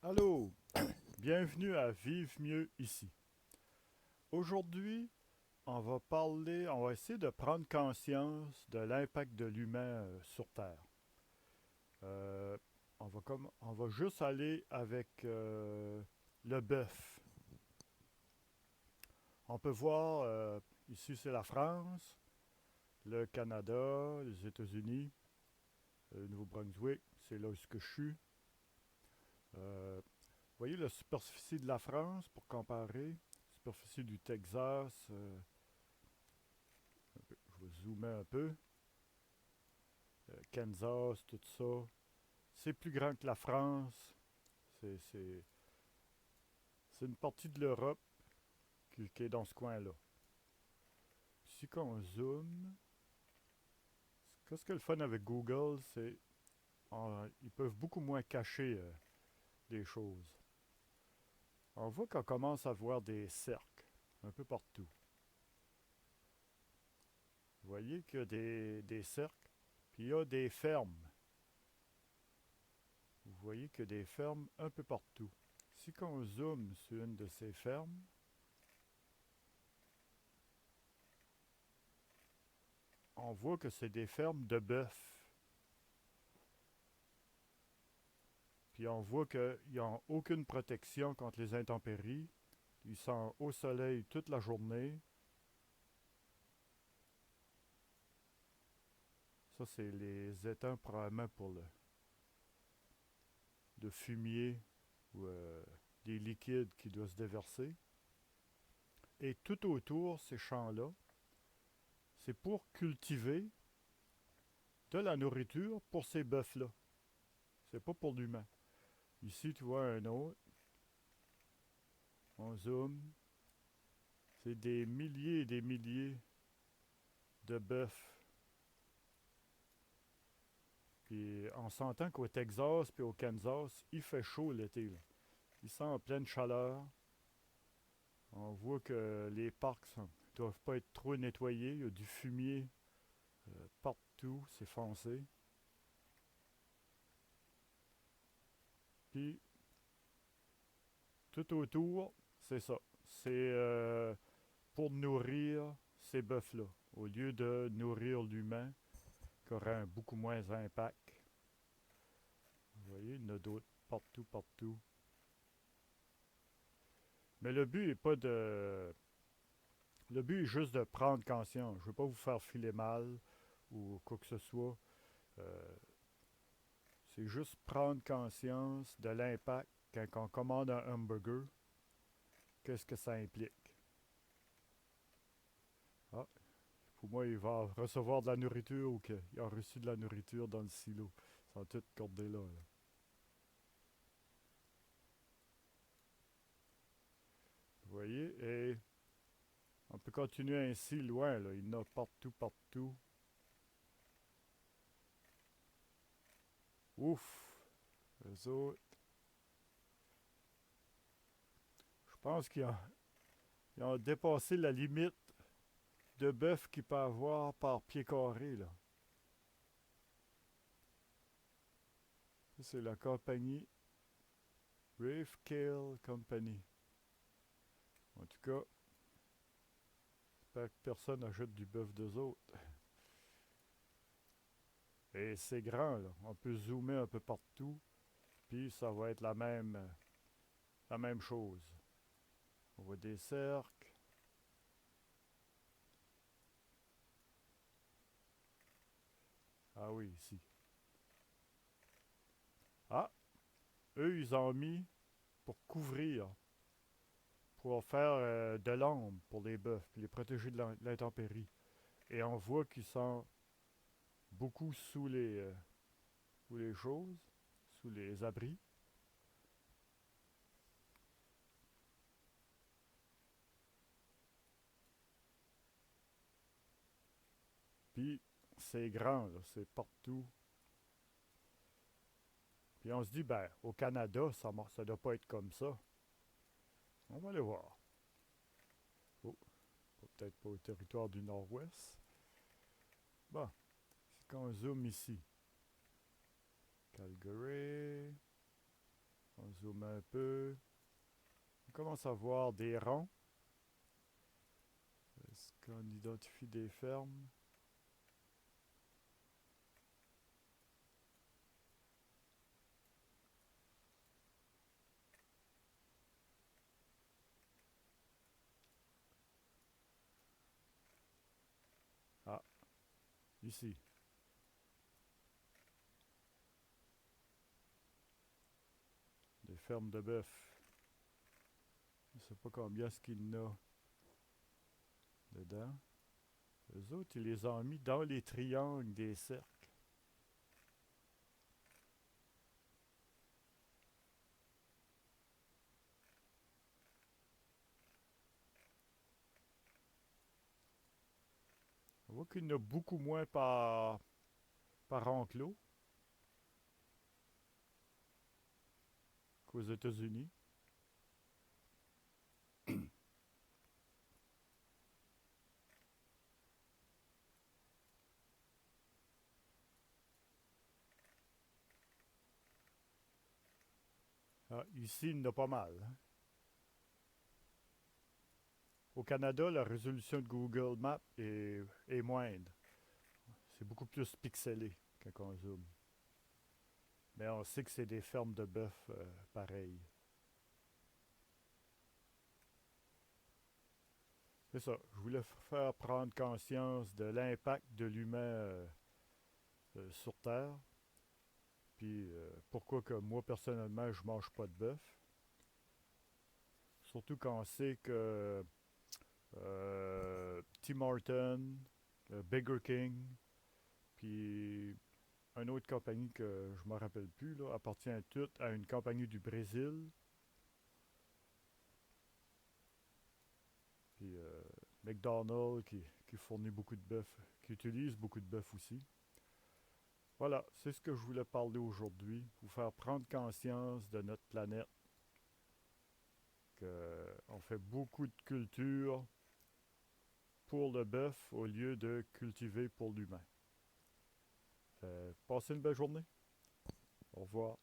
Allô, bienvenue à Vive mieux ici. Aujourd'hui, on va essayer de prendre conscience de l'impact de l'humain sur Terre. Euh, on va juste aller avec le bœuf. On peut voir, ici c'est la France, le Canada, les États-Unis, le Nouveau-Brunswick, c'est là où je suis. Vous voyez la superficie de la France pour comparer, superficie du Texas, je vais zoomer un peu. Kansas, tout ça. C'est plus grand que la France. C'est, c'est, c'est une partie de l'Europe qui est dans ce coin-là. Si on zoome, qu'est-ce que le fun avec Google, c'est ils peuvent beaucoup moins cacher des choses. On voit qu'on commence à voir des cercles un peu partout. Vous voyez qu'il y a des cercles, puis il y a des fermes. Vous voyez qu'il y a des fermes un peu partout. Si on zoome sur une de ces fermes, on voit que c'est des fermes de bœufs. Puis on voit qu'ils n'ont aucune protection contre les intempéries. Ils sont au soleil toute la journée. Ça, c'est les étangs probablement pour le fumier ou des liquides qui doivent se déverser. Et tout autour, ces champs-là, c'est pour cultiver de la nourriture pour ces bœufs-là. C'est pas pour l'humain. Ici, tu vois un autre. On zoome. C'est des milliers et des milliers de bœufs. Puis on s'entend qu'au Texas puis au Kansas, il fait chaud l'été. Là. Ils sont en pleine chaleur. On voit que les parcs ne doivent pas être trop nettoyés. Il y a du fumier partout, c'est foncé. Puis tout autour, c'est ça. C'est pour nourrir ces bœufs-là, au lieu de nourrir l'humain, qui aurait un beaucoup moins d'impact. Vous voyez, il y en a d'autres partout, partout. Mais le but n'est pas de. Le but est juste de prendre conscience. Je ne veux pas vous faire filer mal ou quoi que ce soit. Euh, c'est juste prendre conscience de l'impact quand on commande un hamburger. Qu'est-ce que ça implique? Ah, pour moi, il va recevoir de la nourriture ou qu'il a reçu de la nourriture dans le silo. Ils sont tous cordés là. Vous voyez? Et on peut continuer ainsi loin. Là. Il y en a partout, partout. Ouf! Eux autres, je pense ils ont dépassé la limite de bœuf qu'il peut avoir par pied carré. Là. Ça, c'est la compagnie Reef Kale Company. En tout cas, j'espère que personne n'achète du bœuf d'eux autres. Et c'est grand, là. On peut zoomer un peu partout, puis ça va être la même chose. On voit des cercles. Ah oui, ici. Ah, eux, ils ont mis pour couvrir, pour faire de l'ombre pour les bœufs, puis les protéger de l'intempérie. Et on voit qu'ils sont beaucoup sous les choses, sous les abris. Puis c'est grand, là, c'est partout. Puis on se dit, ben, au Canada, ça ne doit pas être comme ça. On va aller voir. Oh, peut-être pas au territoire du Nord-Ouest. Bon, c'est qu'on zoome ici. Calgary. On zoome un peu. On commence à voir des ronds. Est-ce qu'on identifie des fermes? Ah, ici. Des fermes de bœuf. Je ne sais pas combien est-ce qu'il y en a dedans. Les autres, ils les ont mis dans les triangles des cercles. On voit qu'il y en a beaucoup moins par enclos qu'aux États-Unis. Ah, ici, il y en a pas mal, hein. Au Canada, la résolution de Google Maps est moindre. C'est beaucoup plus pixelé quand on zoome. Mais on sait que c'est des fermes de bœuf pareilles. C'est ça. Je voulais faire prendre conscience de l'impact de l'humain sur Terre. Puis pourquoi que moi, personnellement, je mange pas de bœuf. Surtout quand on sait que Tim Hortons, Burger King, puis une autre compagnie que je me rappelle plus, là, appartient toute à une compagnie du Brésil. Puis McDonald's qui fournit beaucoup de bœuf, qui utilise beaucoup de bœuf aussi. Voilà, c'est ce que je voulais parler aujourd'hui, vous faire prendre conscience de notre planète, qu'on fait beaucoup de culture pour le bœuf au lieu de cultiver pour l'humain. Passez une belle journée. Au revoir.